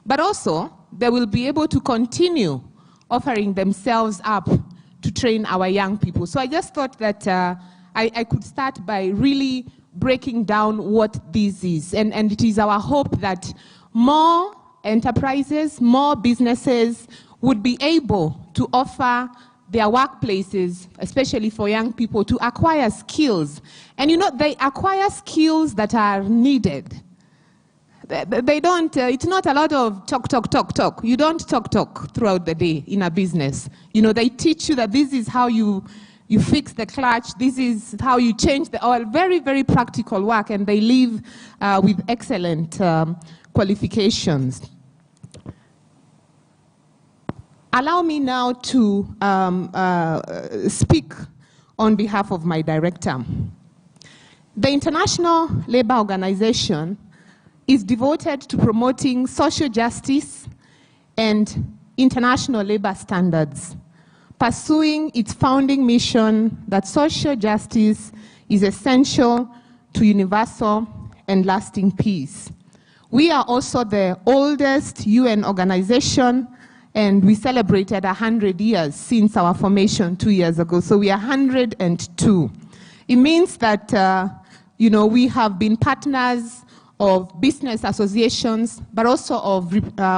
But also, they will be able to continue offering themselves up to train our young people. So I just thought that I could start by really breaking down what this is. And it is our hope that more enterprises, more businesses would be able to offer their workplaces, especially for young people, to acquire skills. And you know, they acquire skills that are needed. They don't, it's not a lot of talk. You don't talk throughout the day in a business. You know, they teach you that this is how you fix the clutch, this is how you change the oil. Very, very practical work, and they leave with excellent qualifications. Allow me now to speak on behalf of my director. The International Labour Organization is devoted to promoting social justice and international labor standards, pursuing its founding mission that social justice is essential to universal and lasting peace. We are also the oldest UN organization, and we celebrated 100 years since our formation 2 years ago, so we are 102. It means that you know, we have been partners of business associations, but also of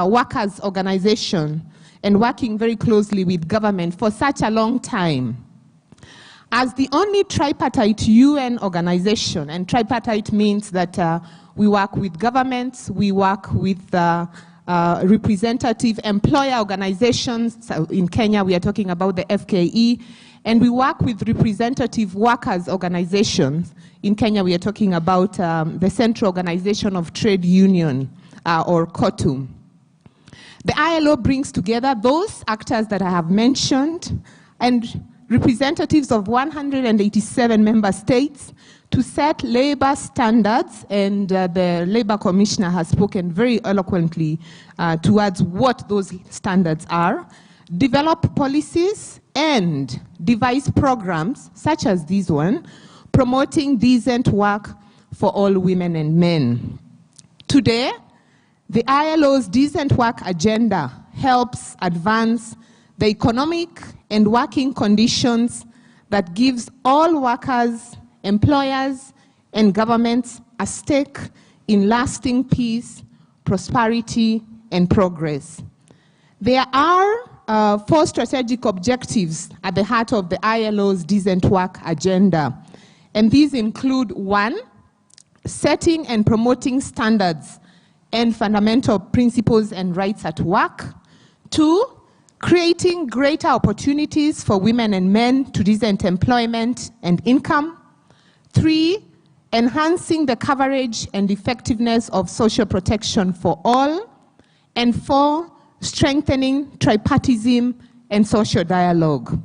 workers' organizations, and working very closely with government for such a long time. As the only tripartite UN organization, and tripartite means that we work with governments, we work with representative employer organizations. So in Kenya, we are talking about the FKE, and we work with representative workers organizations. In Kenya, we are talking about the Central Organization of Trade Union, or COTU. The ILO brings together those actors that I have mentioned and representatives of 187 member states to set labor standards, and the Labor Commissioner has spoken very eloquently towards what those standards are, develop policies and devise programs, such as this one, promoting decent work for all women and men. Today, the ILO's decent work agenda helps advance the economic and working conditions that gives all workers, employers, and governments a stake in lasting peace, prosperity, and progress. There are 4 strategic objectives at the heart of the ILO's decent work agenda. And these include 1, setting and promoting standards and fundamental principles and rights at work. 2, creating greater opportunities for women and men to decent employment and income. 3, enhancing the coverage and effectiveness of social protection for all. And 4, strengthening tripartism and social dialogue.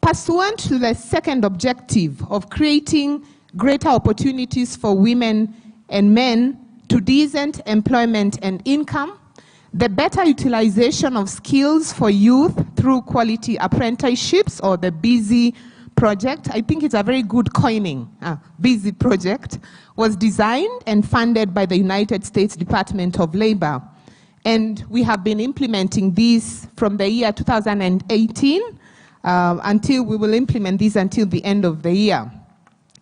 Pursuant to the second objective of creating greater opportunities for women and men to decent employment and income, the better utilization of skills for youth through quality apprenticeships, or the BUSY project, I think it's a very good coining, BUSY project, was designed and funded by the United States Department of Labor. And we have been implementing these from the year 2018 until we will implement these until the end of the year.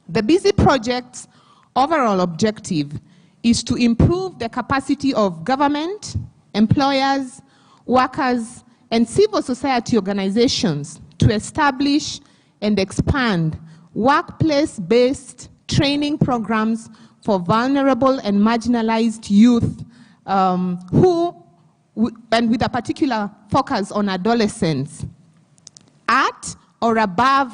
The BUSY project's overall objective is to improve the capacity of government, employers, workers, and civil society organizations to establish and expand workplace-based training programs for vulnerable and marginalized youth and with a particular focus on adolescents at or above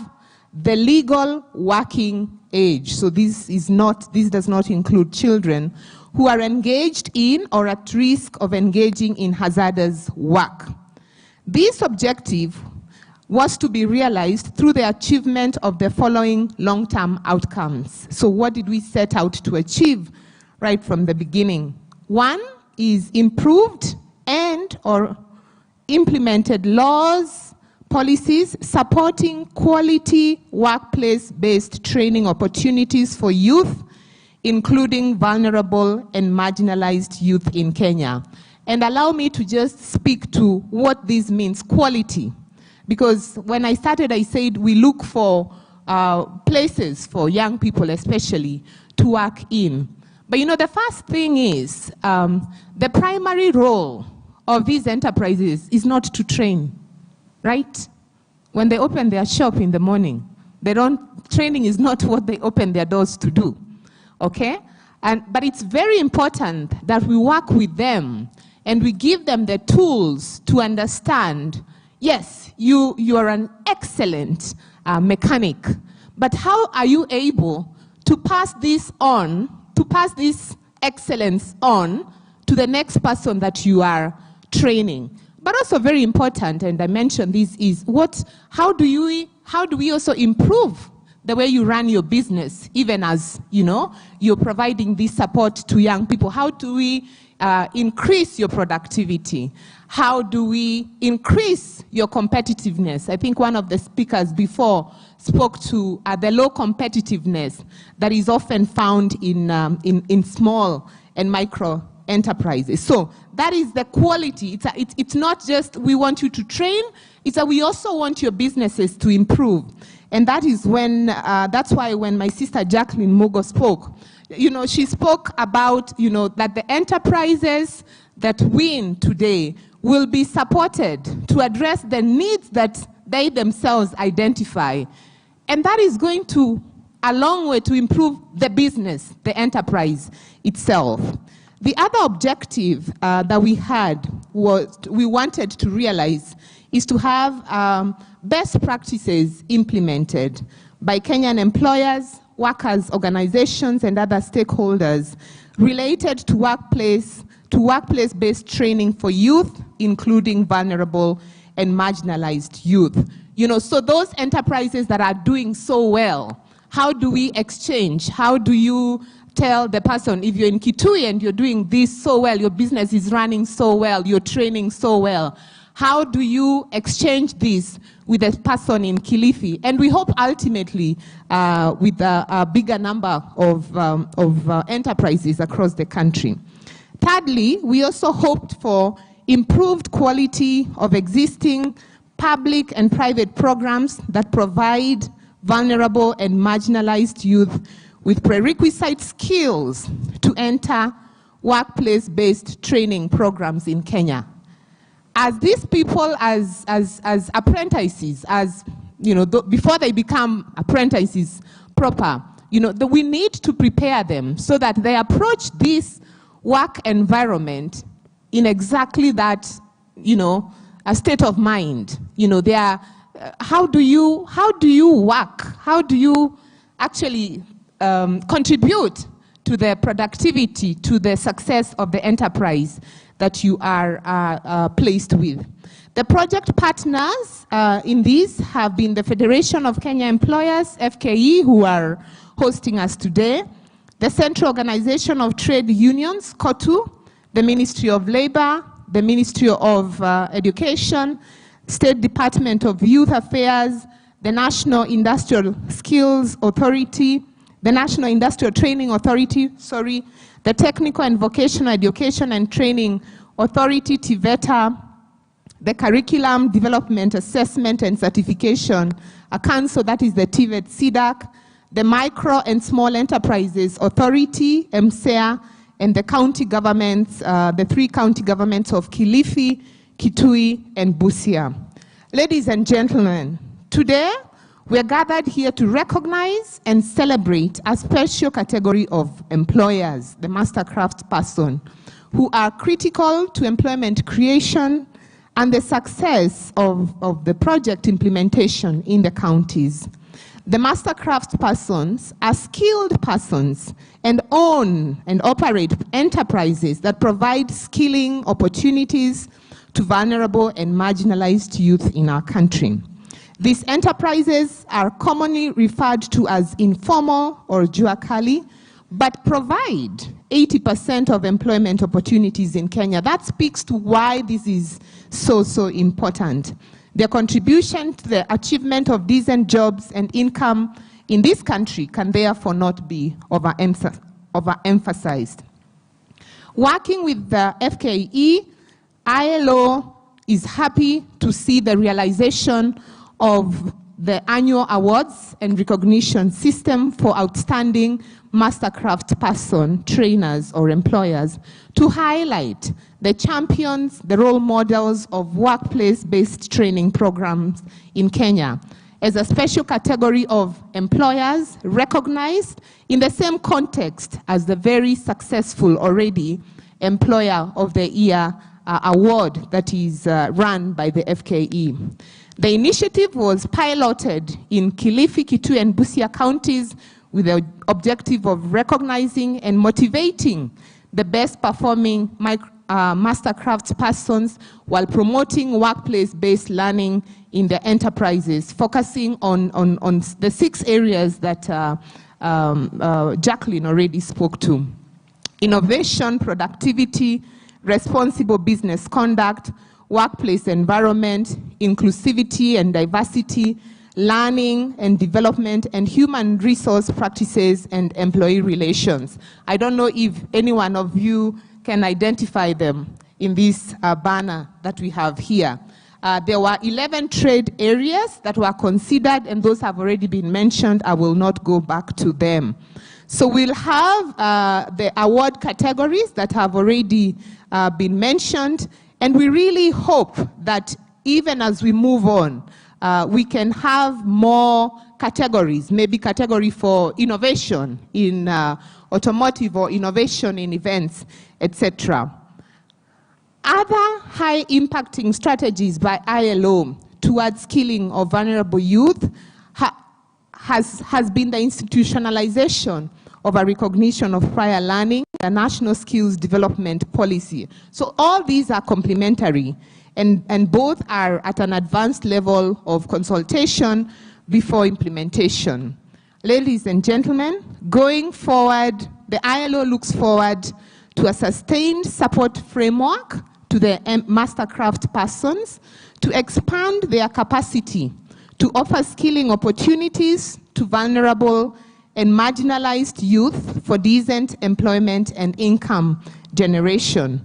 the legal working age. So this does not include children who are engaged in or at risk of engaging in hazardous work. This objective was to be realized through the achievement of the following long-term outcomes. So what did we set out to achieve right from the beginning? 1 is improved and or implemented laws, policies supporting quality workplace-based training opportunities for youth, including vulnerable and marginalized youth in Kenya. and allow me to just speak to what this means, quality. Because when I started, I said we look for places for young people especially to work in. But you know, the first thing is the primary role of these enterprises is not to train, right? When they open their shop in the morning, training is not what they open their doors to do, okay? But it's very important that we work with them and we give them the tools to understand, yes, you are an excellent mechanic, but how are you able to pass this on, to pass this excellence on to the next person that you are training? But also very important, and I mentioned this, is how do we also improve the way you run your business, even as, you know, you're providing this support to young people? How do we increase your productivity? How do we increase your competitiveness? I think one of the speakers before spoke to the low competitiveness that is often found in small and micro enterprises. So that is the quality. It's not just we want you to train, it's that we also want your businesses to improve. And that is when, that's why when my sister Jacqueline Mugo spoke, you know, she spoke about, you know, that the enterprises that win today will be supported to address the needs that they themselves identify. And that is going to a long way to improve the business, the enterprise itself. The other objective that we had was we wanted to realize is to have best practices implemented by Kenyan employers, workers, organizations, and other stakeholders related to workplace-based training for youth, including vulnerable and marginalized youth. You know, so those enterprises that are doing so well, how do we exchange? How do you tell the person, if you're in Kitui and you're doing this so well, your business is running so well, you're training so well, how do you exchange this with a person in Kilifi? And we hope ultimately with a bigger number of enterprises across the country. Thirdly, we also hoped for improved quality of existing public and private programs that provide vulnerable and marginalized youth with prerequisite skills to enter workplace-based training programs in Kenya. As these people, as apprentices, as you know, before they become apprentices proper, you know, we need to prepare them so that they approach this work environment in exactly that, you know, a state of mind. You know, they are. How do you work? How do you actually contribute to the productivity, to the success of the enterprise that you are placed with? The project partners in this have been the Federation of Kenya Employers, FKE, who are hosting us today, the Central Organization of Trade Unions, COTU, the Ministry of Labor, the Ministry of Education, State Department of Youth Affairs, the National Industrial Skills Authority, the National Industrial Training Authority, the Technical and Vocational Education and Training Authority, TVETA, the Curriculum Development Assessment and Certification Council, that is the TVET CDAC, the Micro and Small Enterprises Authority, MSEA, and the county governments, the 3 county governments of Kilifi, Kitui, and Busia. Ladies and gentlemen, today we are gathered here to recognize and celebrate a special category of employers, the mastercraft person, who are critical to employment creation and the success of the project implementation in the counties. The mastercraft persons are skilled persons and own and operate enterprises that provide skilling opportunities to vulnerable and marginalized youth in our country. These enterprises are commonly referred to as informal or jua kali, but provide 80% of employment opportunities in Kenya. That speaks to why this is so important. Their contribution to the achievement of decent jobs and income in this country can therefore not be overemphasized. Working with the FKE, ILO is happy to see the realization of the annual awards and recognition system for outstanding mastercraft person, trainers, or employers to highlight the champions, the role models of workplace-based training programs in Kenya as a special category of employers recognized in the same context as the very successful already Employer of the Year award that is run by the FKE. The initiative was piloted in Kilifi, Kitui, and Busia counties with the objective of recognizing and motivating the best performing mastercraft persons while promoting workplace-based learning in the enterprises, focusing on the 6 areas that Jacqueline already spoke to: innovation, productivity, responsible business conduct, workplace environment, inclusivity and diversity, learning and development, and human resource practices and employee relations. I don't know if any one of you can identify them in this banner that we have here. There were 11 trade areas that were considered, and those have already been mentioned. I will not go back to them. So we'll have the award categories that have already been mentioned, and we really hope that even as we move on, we can have more categories, maybe category for innovation in automotive or innovation in events, etc. Other high-impacting strategies by ILO towards skilling of vulnerable youth has been the institutionalization of a recognition of prior learning, the national skills development policy. So all these are complementary, and both are at an advanced level of consultation before implementation. Ladies and gentlemen, going forward, the ILO looks forward to a sustained support framework to the mastercraft persons to expand their capacity to offer skilling opportunities to vulnerable and marginalized youth for decent employment and income generation.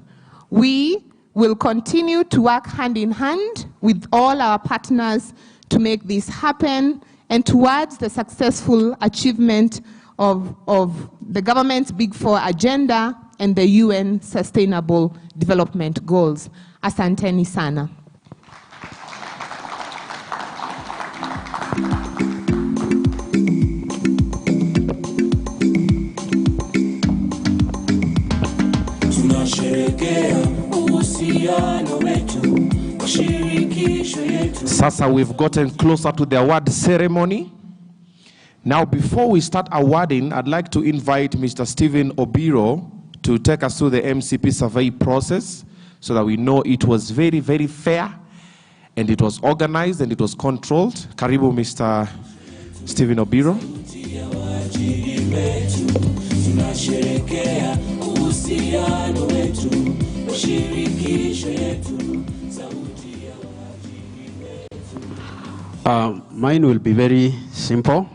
We will continue to work hand in hand with all our partners to make this happen and towards the successful achievement of the government's Big Four agenda and the UN Sustainable Development Goals. Asanteni sana. Sasa we've gotten closer to the award ceremony. Now, before we start awarding, I'd like to invite Mr. Stephen Obiro to take us through the MCP survey process so that we know it was very, very fair and it was organized and it was controlled. Karibu, Mr. Stephen Obiro. Mine will be very simple.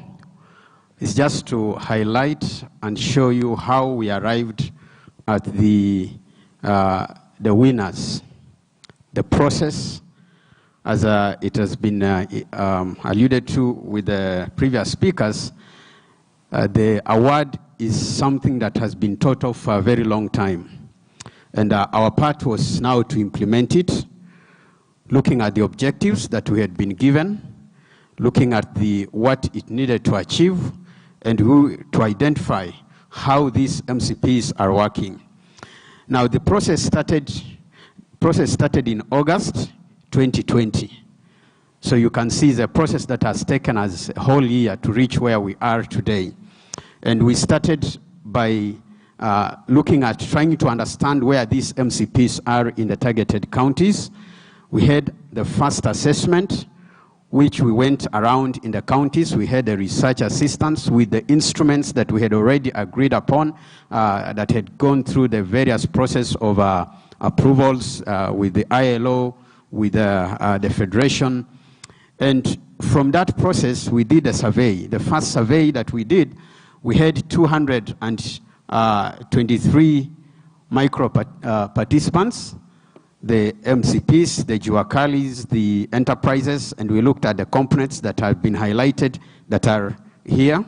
It's just to highlight and show you how we arrived at the winners. The process, as it has been alluded to with the previous speakers, the award is something that has been thought of for a very long time. And our part was now to implement it, looking at the objectives that we had been given, looking at what it needed to achieve, and to identify how these MCPs are working. Now, the process started in August 2020. So you can see the process that has taken us a whole year to reach where we are today. And we started by looking at trying to understand where these MCPs are in the targeted counties. We had the first assessment, which we went around in the counties. We had a research assistance with the instruments that we had already agreed upon that had gone through the various process of approvals with the ILO, with the Federation. And from that process, we did a survey. The first survey that we did, we had 223 micro participants. the MCPs, the Juakalis, the enterprises, and we looked at the components that have been highlighted that are here.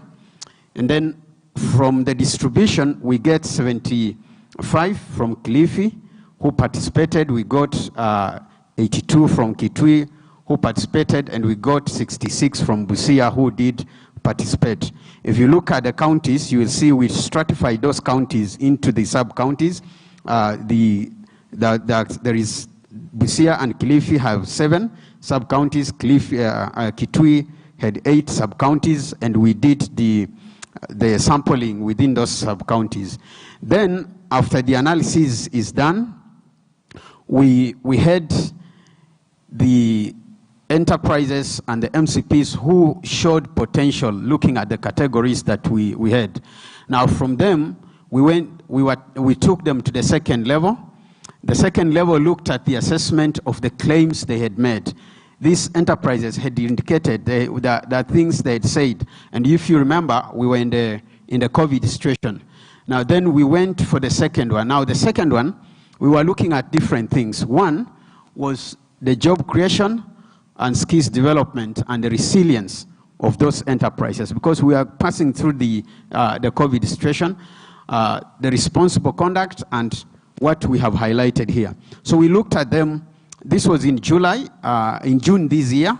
And then from the distribution, we get 75 from Kilifi who participated. We got 82 from Kitui who participated, and we got 66 from Busia who did participate. If you look at the counties, you will see we stratified those counties into the sub-counties. There is Busia and Kilifi have 7 sub-counties. Kitui had 8 sub-counties, and we did the sampling within those sub-counties. Then, after the analysis is done, we had the enterprises and the MCPs who showed potential looking at the categories that we had. Now, from them, we took them to the second level. The second level looked at the assessment of the claims they had made. These enterprises had indicated the things they had said. And if you remember, we were in the COVID situation. Now, then we went for the second one. Now, the second one, we were looking at different things. One was the job creation and skills development and the resilience of those enterprises, because we are passing through the COVID situation, the responsible conduct, and what we have highlighted here. So we looked at them. This was in July. In June this year,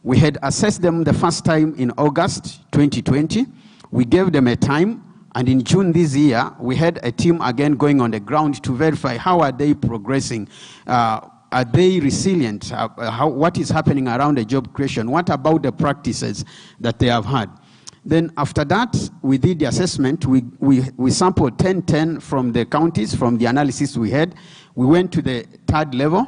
we had assessed them the first time in August 2020. We gave them a time, and in June this year, we had a team again going on the ground to verify how are they progressing. Are they resilient? What is happening around the job creation? What about the practices that they have had? Then after that, we did the assessment. We sampled 10 from the counties, from the analysis we had. We went to the third level.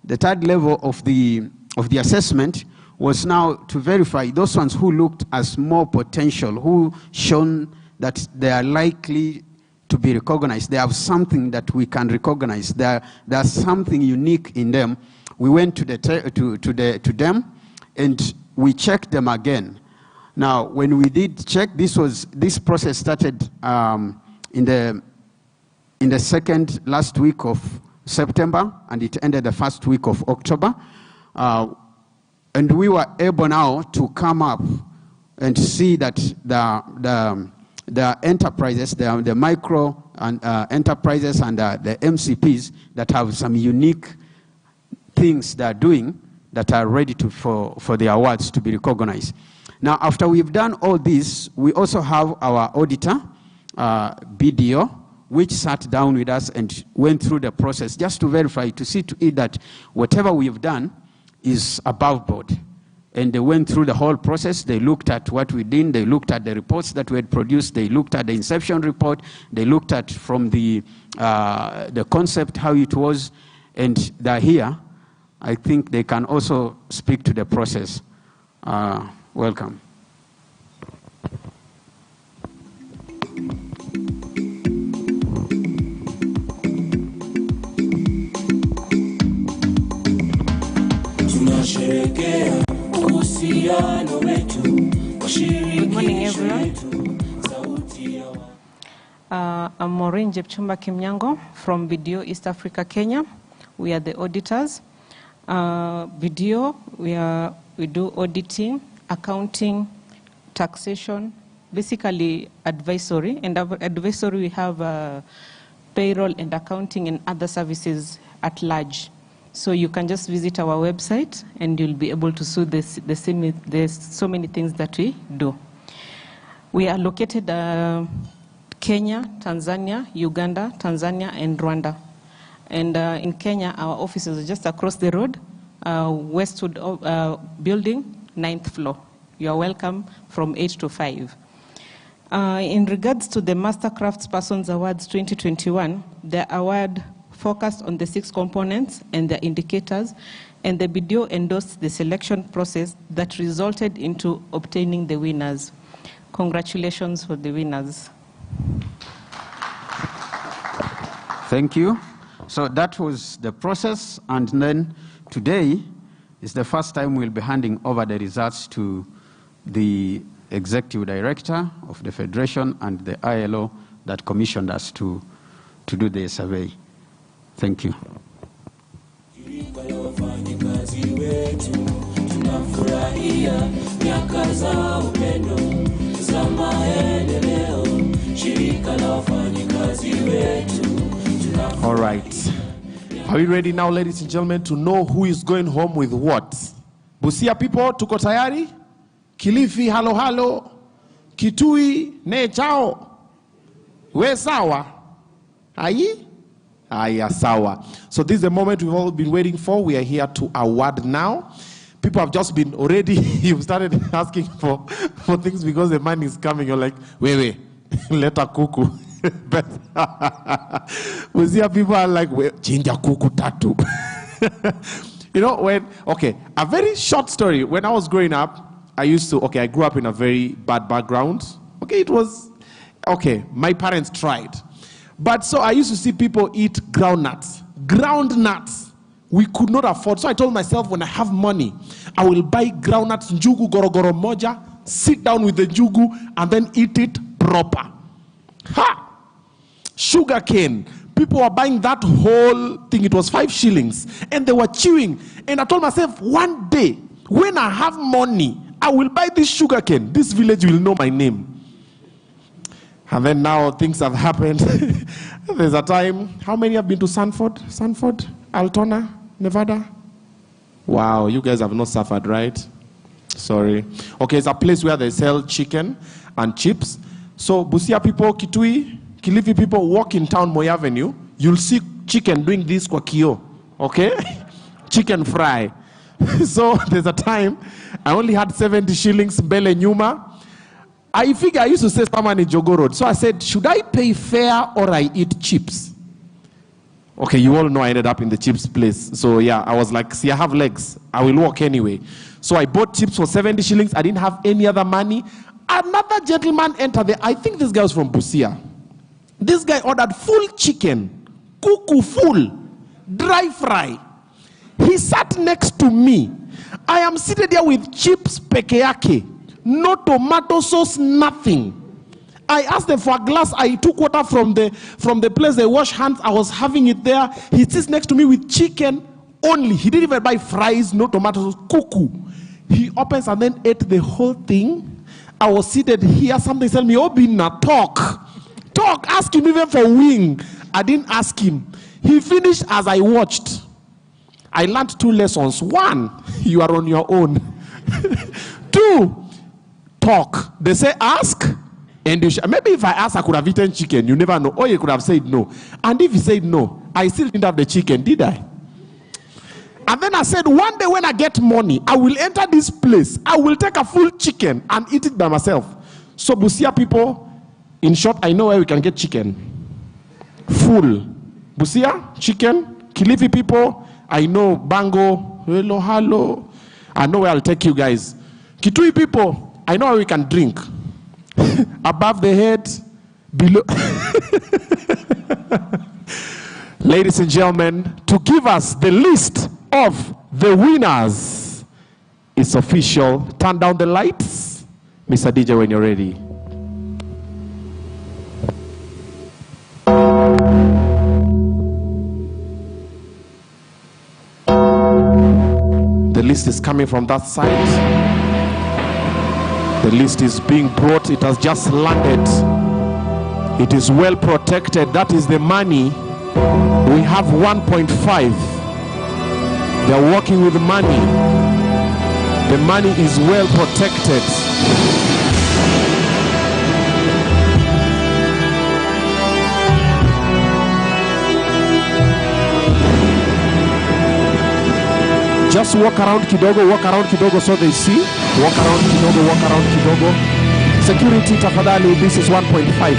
The third level of the assessment was now to verify those ones who looked as more potential, who shown that they are likely to be recognized. They have something that we can recognize. There's something unique in them. We went to them, and we checked them again. Now, when we did check, this process started in the last week of September, and it ended the first week of October. And we were able now to come up and see that the enterprises, the micro and enterprises and the MCPs that have some unique things they are doing that are ready for the awards to be recognized. Now, after we've done all this, we also have our auditor, BDO, which sat down with us and went through the process just to verify, to see to it that whatever we've done is above board. And they went through the whole process. They looked at what we did. They looked at the reports that we had produced. They looked at the inception report. They looked at from the concept, how it was. And they're here. I think they can also speak to the process. Welcome. Good morning, everyone. I'm Maureen Jepchumba Kimnyango from BDO East Africa, Kenya. We are the auditors. BDO, we do auditing, accounting, taxation, basically advisory. And advisory, we have payroll and accounting and other services at large. So you can just visit our website and you'll be able to see there's so many things that we do. We are located Kenya, Tanzania, Uganda, Tanzania, and Rwanda. And in Kenya, our offices are just across the road, Westwood building, 9th floor. You are welcome from 8 to 5. In regards to the Mastercrafts Persons Awards 2021, the award focused on the 6 components and the indicators, and the BDO endorsed the selection process that resulted into obtaining the winners. Congratulations for the winners. Thank you. So that was the process, and then today is the first time we'll be handing over the results to the executive director of the Federation and the ILO that commissioned us to do the survey. Thank you. All right. Are we ready now, ladies and gentlemen, to know who is going home with what? Busia people, tuko tayari? Kilifi, halo halo. Kitui, ne chao. We sawa? Ayi? Aya sawa. So this is the moment we've all been waiting for. We are here to award now. People have just been already, you've started asking for things because the money is coming. You're like, wait, let her cuckoo. But we see people are like, jinja kuku tatu. You know, a very short story. When I was growing up, I grew up in a very bad background. My parents tried. But so I used to see people eat ground nuts. We could not afford. So I told myself, when I have money, I will buy ground nuts, njugu gorogoro moja, sit down with the njugu, and then eat it proper. Ha! Sugar cane. People were buying that whole thing. It was 5 shillings. And they were chewing. And I told myself, one day, when I have money, I will buy this sugar cane. This village will know my name. And then now things have happened. There's a time. How many have been to Sanford, Altona, Nevada? Wow, you guys have not suffered, right? Sorry. Okay, it's a place where they sell chicken and chips. So Busia people, Kitui, Kilifi people walk in town, Moi Avenue, you'll see chicken doing this kwa kio, okay? Chicken fry. So there's a time, I only had 70 shillings, Bele Nyuma. I figure I used to say someone in Jogo Road. So I said, should I pay fare or I eat chips? Okay, you all know I ended up in the chips place. So yeah, I was like, see, I have legs. I will walk anyway. So I bought chips for 70 shillings. I didn't have any other money. Another gentleman entered there. I think this guy was from Busia. This guy ordered full chicken, kuku full, dry fry. He sat next to me. I am seated there with chips pekeyake, no tomato sauce, nothing. I asked them for a glass. I took water from the place they wash hands. I was having it there. He sits next to me with chicken only. He didn't even buy fries, no tomato sauce, kuku. He opens and then ate the whole thing. I was seated here. Something tell me, Obina, talk. Ask him even for wing. I didn't ask him. He finished as I watched. I learned 2 lessons. 1, you are on your own. 2, talk. They say ask, and you maybe if I asked, I could have eaten chicken. You never know. Or you could have said no. And if he said no, I still didn't have the chicken, did I? And then I said, one day when I get money, I will enter this place. I will take a full chicken and eat it by myself. So Busia people, in short, I know where we can get chicken. Full. Busia, chicken. Kilifi people, I know Bango, halo. I know where I'll take you guys. Kitui people, I know where we can drink. Above the head, below. Ladies and gentlemen, to give us the list of the winners, it's official. Turn down the lights. Mr. DJ, when you're ready. The list is coming from that side. The list is being brought. It has just landed. It is well protected. That is the money. We have 1.5. They are working with money. The money is well protected. Just walk around kidogo so they see. Walk around kidogo. Security tafadhali, this is 1.5.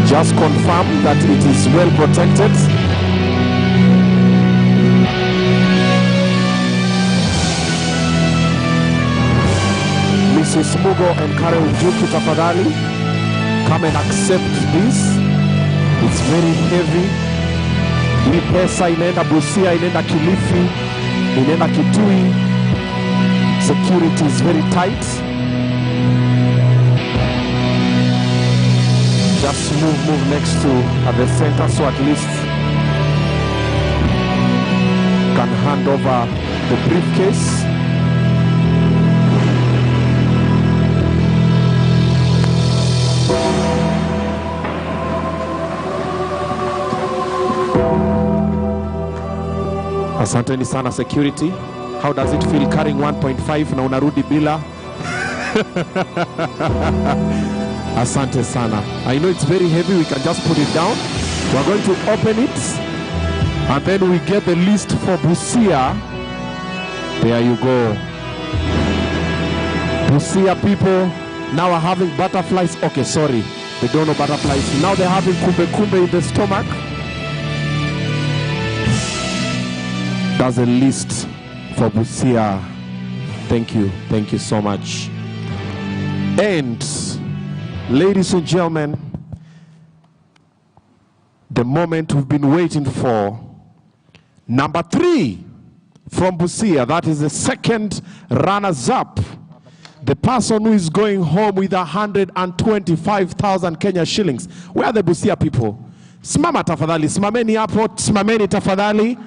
Just confirm that it is well protected. Mrs. Mugo and Karen Juki tafadhali, come and accept this. It's very heavy. Hii pesa inaenda Busia, inaenda Kilifi, inaenda Kitui. Security is very tight. Just move next to at the center, so at least can hand over the briefcase. Asanteni sana security. How does it feel carrying 1.5 na unarudi bila? Asante sana. I know it's very heavy, we can just put it down. We're going to open it and then we get the list for Busia. There you go. Busia people now are having butterflies. Okay, sorry, they don't know butterflies. Now they're having kumbe kumbe in the stomach. That's a list for Busia. Thank you so much. And ladies and gentlemen, the moment we've been waiting for. Number 3 from Busia, that is the second runners-up. The person who is going home with 125,000 Kenya shillings. Where are the Busia people? Simama tafadhali, simameni hapo, simameni tafadhali.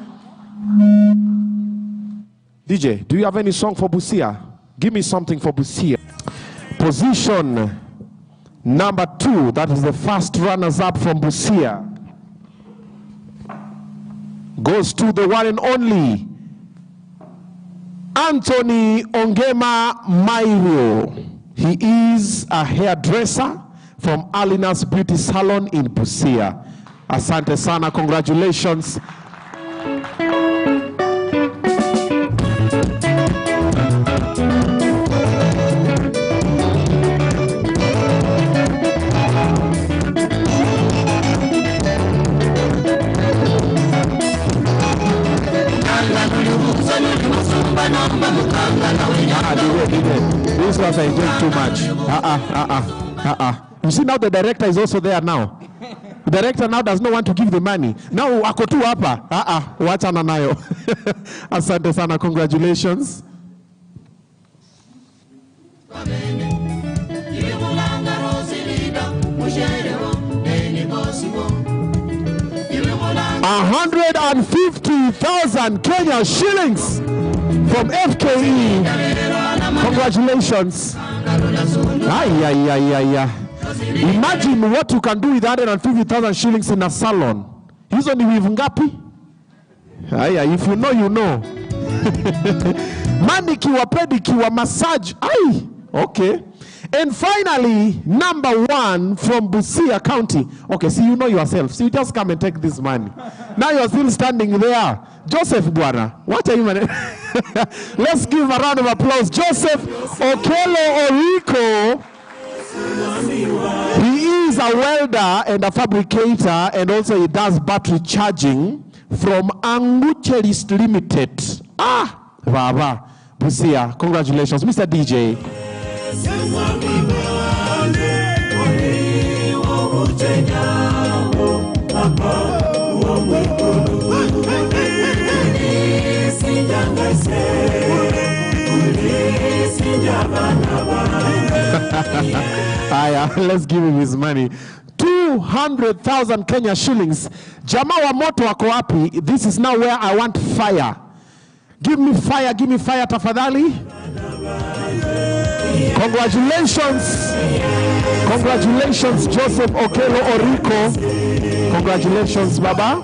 DJ, do you have any song for Busia? Give me something for Busia. Position number 2, that is the first runners-up from Busia, goes to the one and only Anthony Ongema Mairio. He is a hairdresser from Alina's Beauty Salon in Busia. Asante sana, congratulations. 'Cause These ones are enjoying too much. You see, now the director is also there now. The director now does not want to give the money. Now ako tu hapa. Wachana nayo. Asante sana, congratulations. $150,000 Kenya shillings from FKE. Congratulations. Imagine what you can do with 150,000 shillings in a salon. Hizo ni wivu ngapi? If you know, you know. Manicure, pedicure, massage. Okay. And finally, number 1 from Busia County. Okay, see, you know yourself. So you just come and take this money. Now you're still standing there. Joseph Buana. What are you, man? Let's give a round of applause. Joseph Okelo Oriko. He is a welder and a fabricator, and also he does battery charging from Angucherist Limited. Baba, Busia. Congratulations, Mr. DJ. Let's give him his money. 200,000 Kenya shillings. Jamaa wa moto wako wapi? This is now where I want fire. Give me fire, tafadhali. Congratulations. Congratulations, Joseph Okelo Oriko. Congratulations, Baba.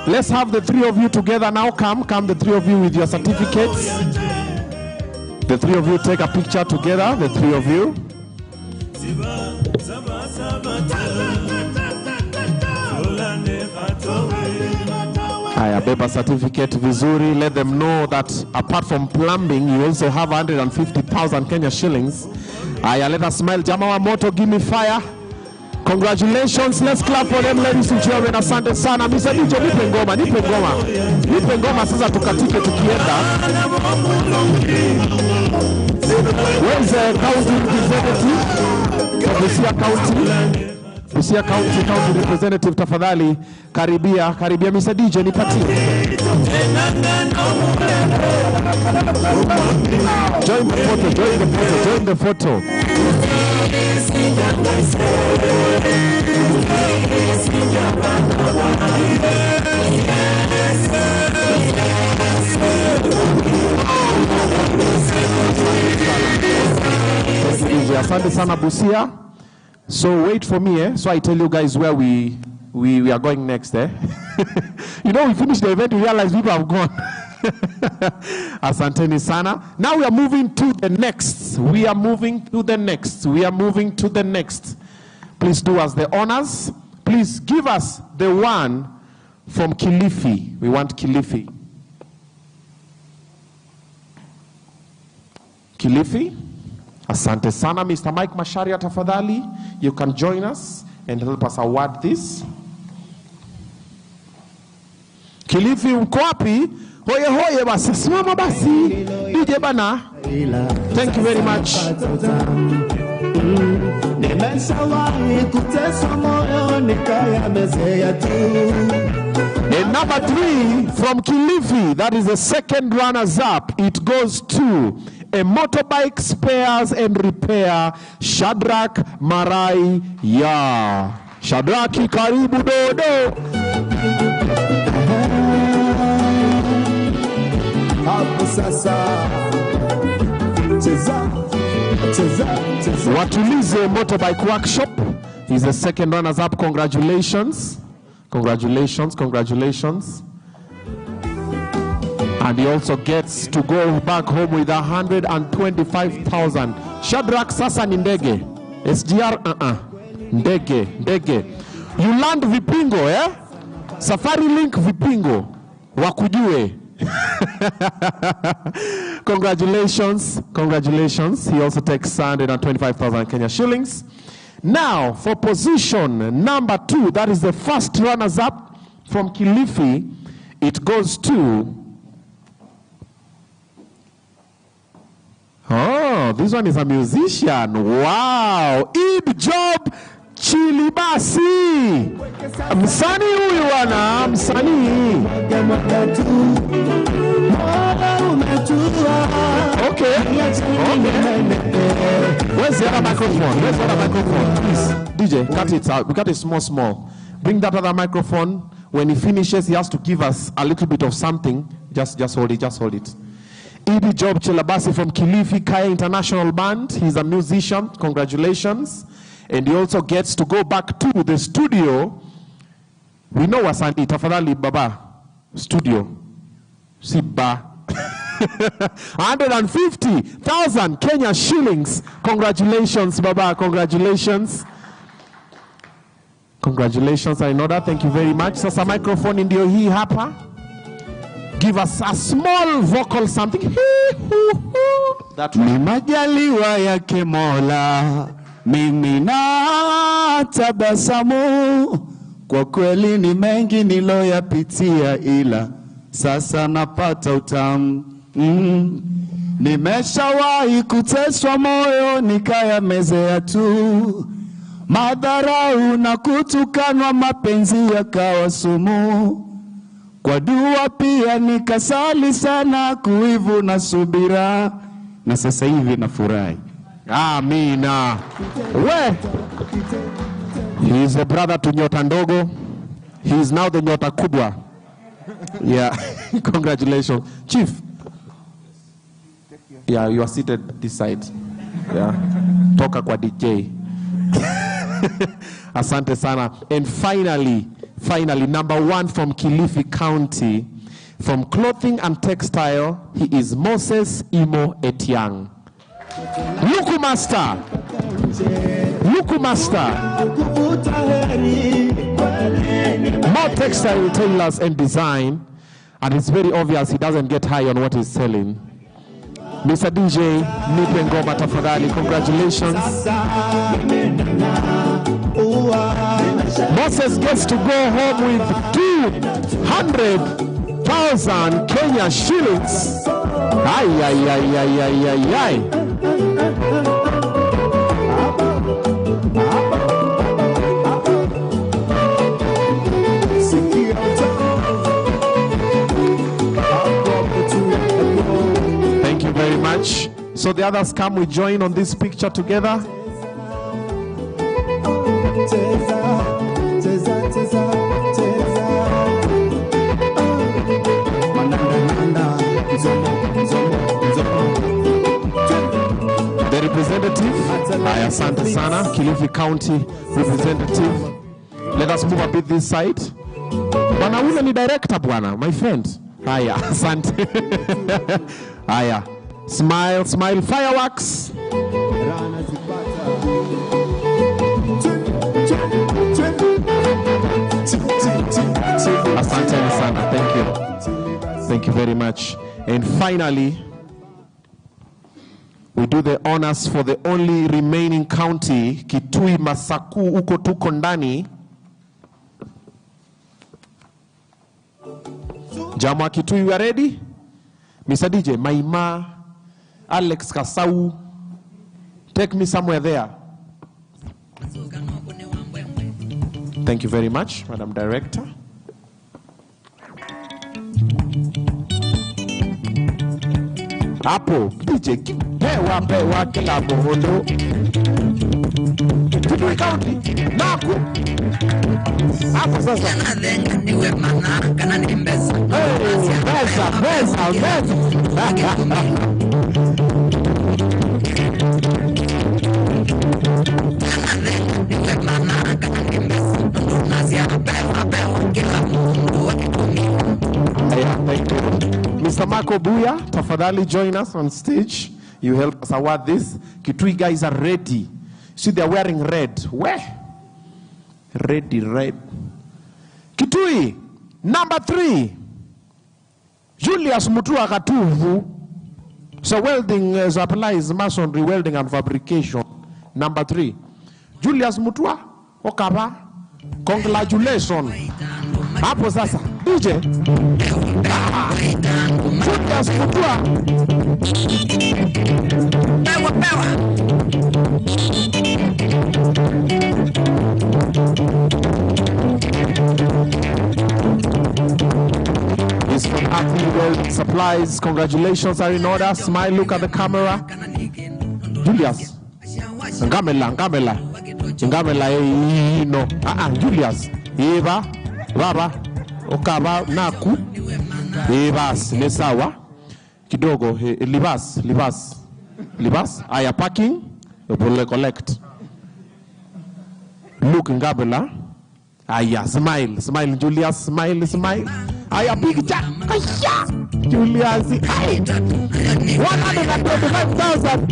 Let's have the 3 of you together now. Come, the 3 of you with your certificates. The 3 of you take a picture together, the 3 of you. Haya, beba certificate vizuri. Let them know that apart from plumbing, you also have 150,000 Kenya shillings. Haya, let us smile. Jamaa wa moto, give me fire. Congratulations. Let's clap for them, ladies and gentlemen. Asante sana. Mr. DJ, nipe ngoma. Nipe ngoma sasa tukatike tukienda. Where is the county representative? Busia County. Busia County Representative, tafadhali karibia Mr. DJ nipatie. Join the photo. Asante sana Busia. So wait for me, so I tell you guys where we are going next, eh? You know, we finished the event, we realize people have gone. Asanteni sana. Now we are moving to the next. Please do us the honors. Please give us the one from Kilifi. We want Kilifi. Kilifi. Asante sana. Mr. Mike Masharia, tafadhali. You can join us and help us award this. Kilifi uko wapi? Hoye basi. Simama basi. DJ bana. Thank you very much. And number 3 from Kilifi, that is the second runners up. It goes to a motorbike spares and repair, Shadrach Marai Ya. Shadraki karibu dodo. Watulize Motorbike Workshop is the second runners up. Congratulations. And he also gets to go back home with 125,000. Shadrach sasa ni ndege. SGR ndege. You land Vipingo, eh? Safari Link Vipingo. Wakujue. Congratulations. He also takes 125,000 Kenya shillings. Now, for position number 2, that is the first runners up from Kilifi, it goes to... Oh, this one is a musician. Wow. Id Job Chilibasi. Msani huyu wana, msani. Okay. Where's the other microphone? Please, DJ, cut it out. We cut it small. Bring that other microphone. When he finishes, he has to give us a little bit of something. Just hold it. Idi Job Chilabasi from Kilifi Kaya International Band. He's a musician. Congratulations. And he also gets to go back to the studio. We know Wasandi, tafadhali baba. Studio. Siba. 150,000 Kenya shillings. Congratulations, baba. Congratulations, I know that. Thank you very much. Sasa microphone ndio hii hapa. Give us a small vocal something. That ni majaliwa yake Mola, mimi na tabasamu, kwa kweli ni mengi niloyapitia, ila sasa napata utamu. Nimeshawahi kuteswa moyo nikayamezea tu, madharau na kutukanwa, mapenzi yakawa sumu. Kwa dua pia nikasali sana, kuivu na subira, na sasa hivi nafurahi. Amina. He is a brother to Nyota Ndogo. He is now the Nyota Kubwa. Yeah. Congratulations. Chief. Yeah, you are seated this side. Yeah. Toka kwa DJ. Asante sana. And finally, number 1 from Kilifi County, from clothing and textile, he is Moses Imo Etiang. Luku Master. More textile retailers and design, and it's very obvious he doesn't get high on what he's selling. Mr. DJ, nipe ngoma tafadhali. Congratulations. Moses gets to go home with 200,000 Kenya shillings. So the others come, we join on this picture together. The representative, asante sana, Kilifi County representative. Let us move a bit this side. Bwana ule ni director bwana, my friend. Haya, asante. Haya. Smile, smile, fireworks. Asante sana, thank you. Thank you very much. And finally, we do the honors for the only remaining county, Kitui Masaku, uko tuko ndani. Jama Kitui, we are ready? Mr. DJ, Maima, Alex Kasau, take me somewhere there. Thank you very much, Madam Director. Apo, DJ, pewa kila bohondo. Kitui County, Naku. Apo sasa. Mr. Marco Buya, tafadhali join us on stage. You help us award this. Kitui guys are ready. See, they're wearing red. Where? Ready, red. Kitui, number 3. Julius Mutua Katuvu. So welding supplies, masonry, welding and fabrication. Number 3. Julius Mutua, Okaba. Congratulations. Hapo sasa. DJ. Julius Mutua. He's from Happy World Supplies. Congratulations are in order. Smile, look at the camera. Julius. Ngamela. No. Julius. Eva. Baba. Okaba. Naku. Evas. Nesawa. Kidogo. Libas. Aya packing. Will collect. Look Ngabela. Aya. Smile. Julius. Smile. Aya picture. Aya. Julius. 125,000.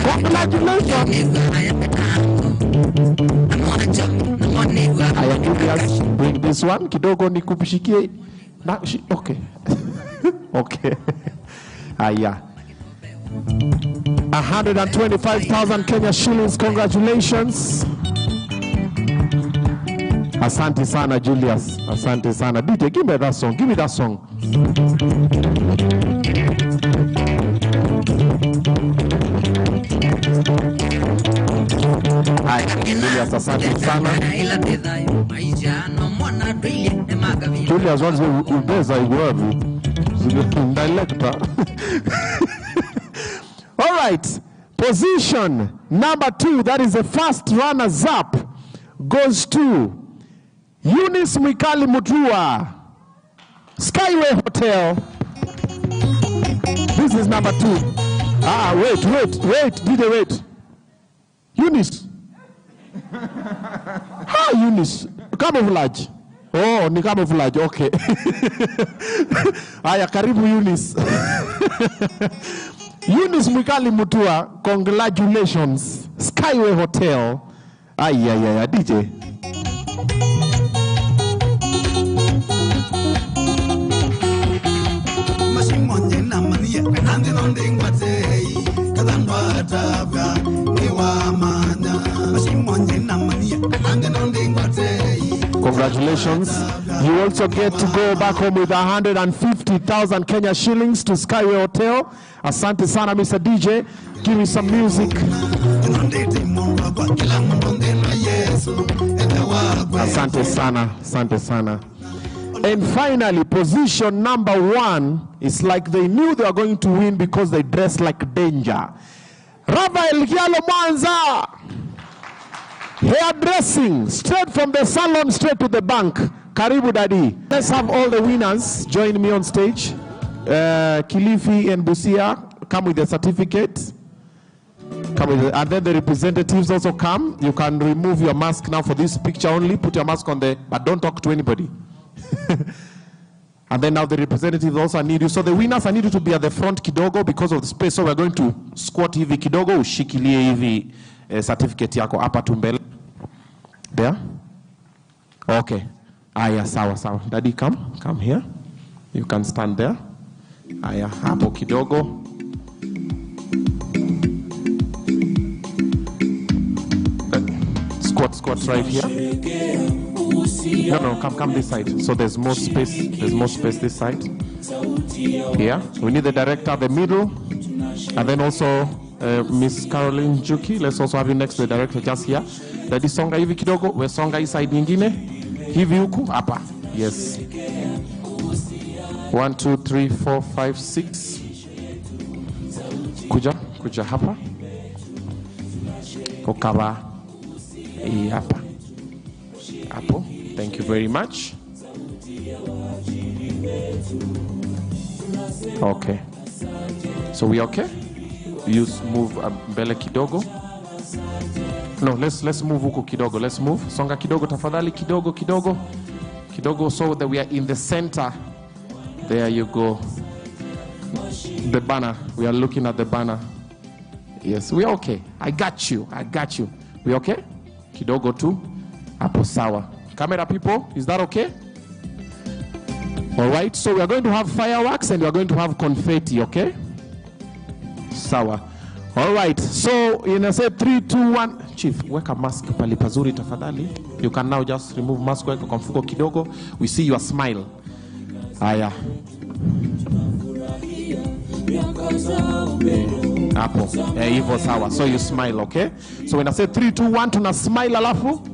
Congratulations. Aya Julius. Bring this one. Kidogo nikupishikie. Okay. Okay. Aya. 125,000 Kenya shillings. Congratulations. Asante sana Julius. Asante sana. DJ, give me that song. Give me that song. Hi, Julius, asante sana. Julius wants to ubeza igwavi. Director. All right. Position number 2, that is the first runners up, goes to Eunice Mwikali Mutua, Skyway Hotel. This is number 2. Wait, DJ, wait. Eunice. How Eunice? Camouflage. Oh, ni camouflage, okay. Aya, karibu Eunice. Eunice Mwikali Mutua, congratulations. Skyway Hotel. Ay, DJ. Congratulations. You also get to go back home with 150,000 Kenya shillings to Skyway Hotel. Asante sana, Mr. DJ. Give me some music. Asante sana. And finally, position number 1 is like they knew they were going to win because they dressed like danger. Rafael Kialo Mwanza. Hairdressing, straight from the salon, straight to the bank. Karibu Dadi. Let's have all the winners join me on stage. Kilifi and Busia, come with the certificate. Come with the, and then the representatives also come. You can remove your mask now for this picture only. Put your mask on there, but don't talk to anybody. And then now the representatives also need you. So the winners, I need you to be at the front kidogo because of the space. So we're going to squat hivi kidogo, ushikilie hivi certificate yako hapa tumbele. There? Okay. Aya, sawa, sawa. Daddy, come here. You can stand there. Aya, hapo kidogo. Squat right here. No, come this side. So there's more space. There's more space this side. Here. We need the director, the middle. And then also Miss Caroline Juki. Let's also have you next to the director just here. Daddy songa hivi kidogo. We songa hii side nyingine. Hivi huku. Hapa. Yes. 1, 2, 3, 4, 5, 6. Kuja hapa. Okaba. Hapa. Hapo. Thank you very much. Okay. So we okay? You move mbele kidogo. No, let's move huko kidogo. Let's move. Songa kidogo tafadhali, kidogo. So that we are in the center. There you go. The banner. We are looking at the banner. Yes, we are okay. I got you. We okay? Kidogo tu. Hapo sawa. Camera people, is that okay? All right, so we are going to have fireworks and we are going to have confetti, okay? Sawa. All right, so in a say 3, 2, 1. Chief, weka mask pali pazuri tafadhali. You can now just remove mask weka kwa mfuko kidogo. We see your smile. Aya. Hapo. Hivyo sawa. So you smile, okay? So when I say 3, 2, 1, tuna smile alafu.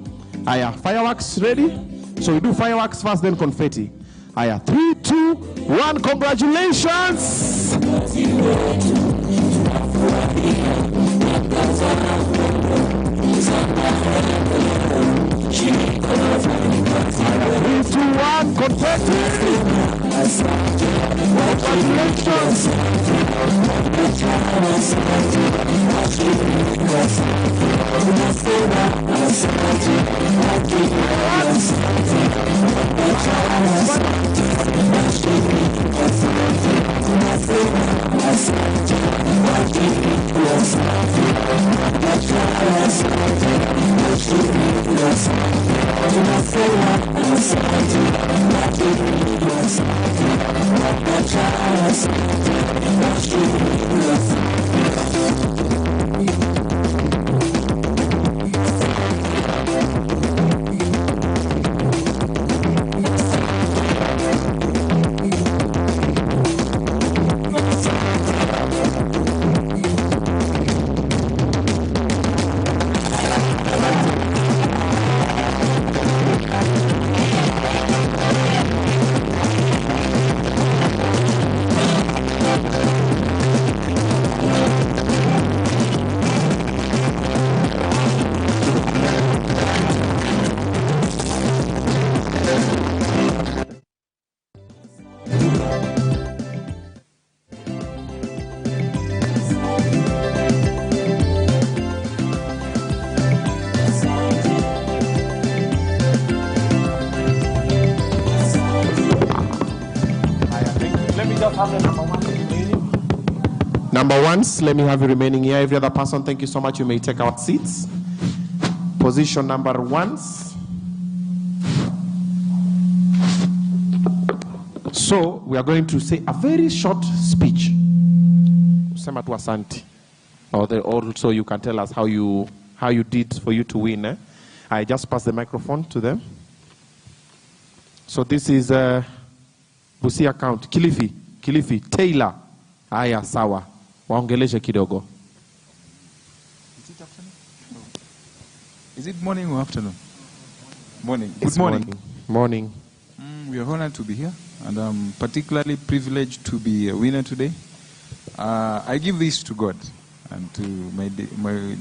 Aya, fireworks ready? So we do fireworks first, then confetti. Aya, 3, 2, 1, congratulations! Aya, 3, 2, 1, confetti! Congratulations! Number ones, let me have you remaining here. Every other person, thank you so much. You may take our seats. Position number ones. So we are going to say a very short speech. Sema tu asante. Also you can tell us how you did for you to win. I just pass the microphone to them. So this is Busia account. Kilifi, Taylor. Aya, sawa. Waongeleshe kidogo. Is it afternoon? No. Is it morning or afternoon? Morning. Good morning. Morning. We are honored to be here, and I'm particularly privileged to be a winner today. I give this to God and to my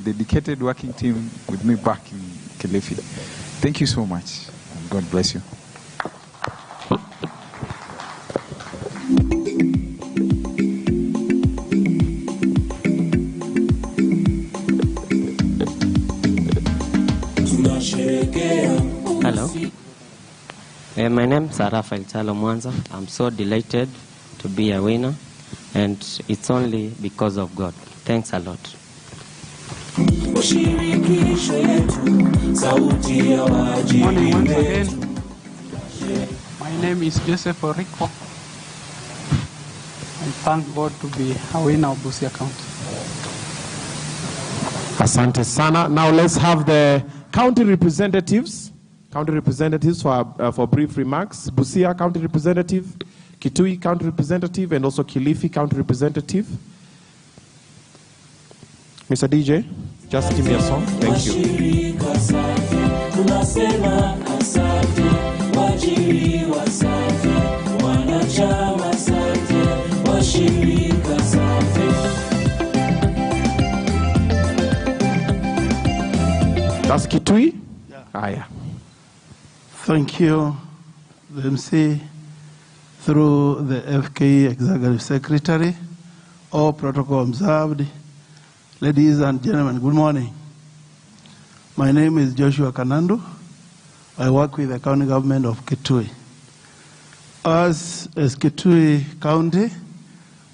dedicated working team with me back in Kilifi. Thank you so much, and God bless you. Hello. My name is Rafael Chalo Mwanza. I'm so delighted to be a winner, and it's only because of God. Thanks a lot. Morning once again. My name is Joseph Orico. I thank God to be a winner of Busia County. Asante sana. Now let's have the county representatives. County representatives for brief remarks. Busia County Representative, Kitui County Representative, and also Kilifi County Representative. Mr. DJ, just give me a song. Thank you. That's Kitui? Yeah. Thank you, the MC, through the FKE Executive Secretary, all protocol observed. Ladies and gentlemen, good morning. My name is Joshua Kanandu. I work with the county government of Kitui. As Kitui County,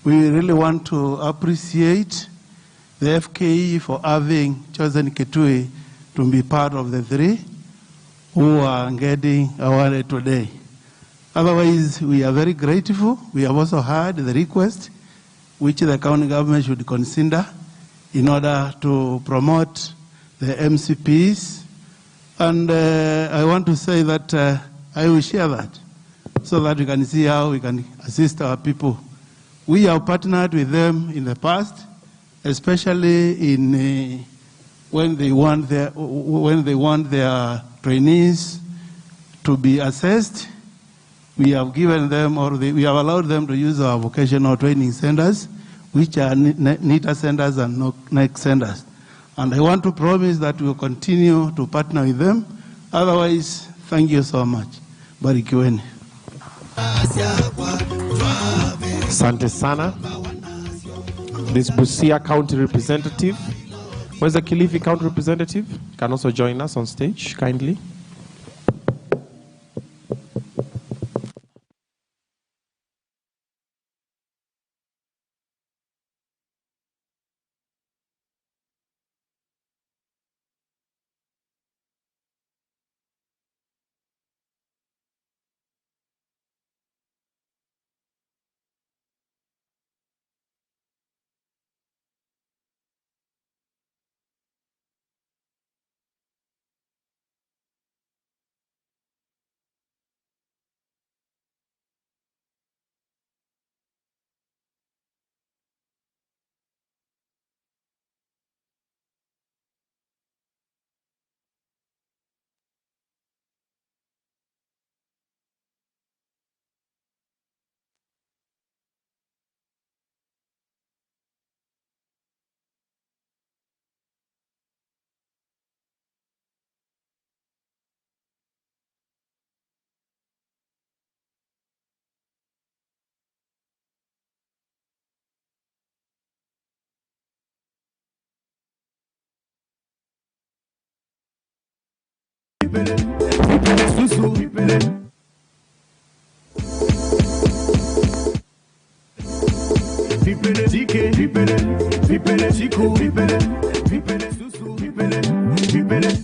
we really want to appreciate the FKE for having chosen Kitui to be part of the 3 who are getting awarded today. Otherwise, we are very grateful. We have also heard the request which the county government should consider in order to promote the MCPs. And I want to say that I will share that so that we can see how we can assist our people. We have partnered with them in the past, especially in when they want their trainees to be assessed. We have given them, or we have allowed them to use our vocational training centers, which are NITA centers and NEC centers. And I want to promise that we will continue to partner with them. Otherwise, thank you so much. Barikiweni. Asante sana. This Busia County Representative. Where's the Kilifi County Representative? Can also join us on stage, kindly. Vipele zike, vipele, vipele ziku, vipele, vipele susu, vipele, vipele.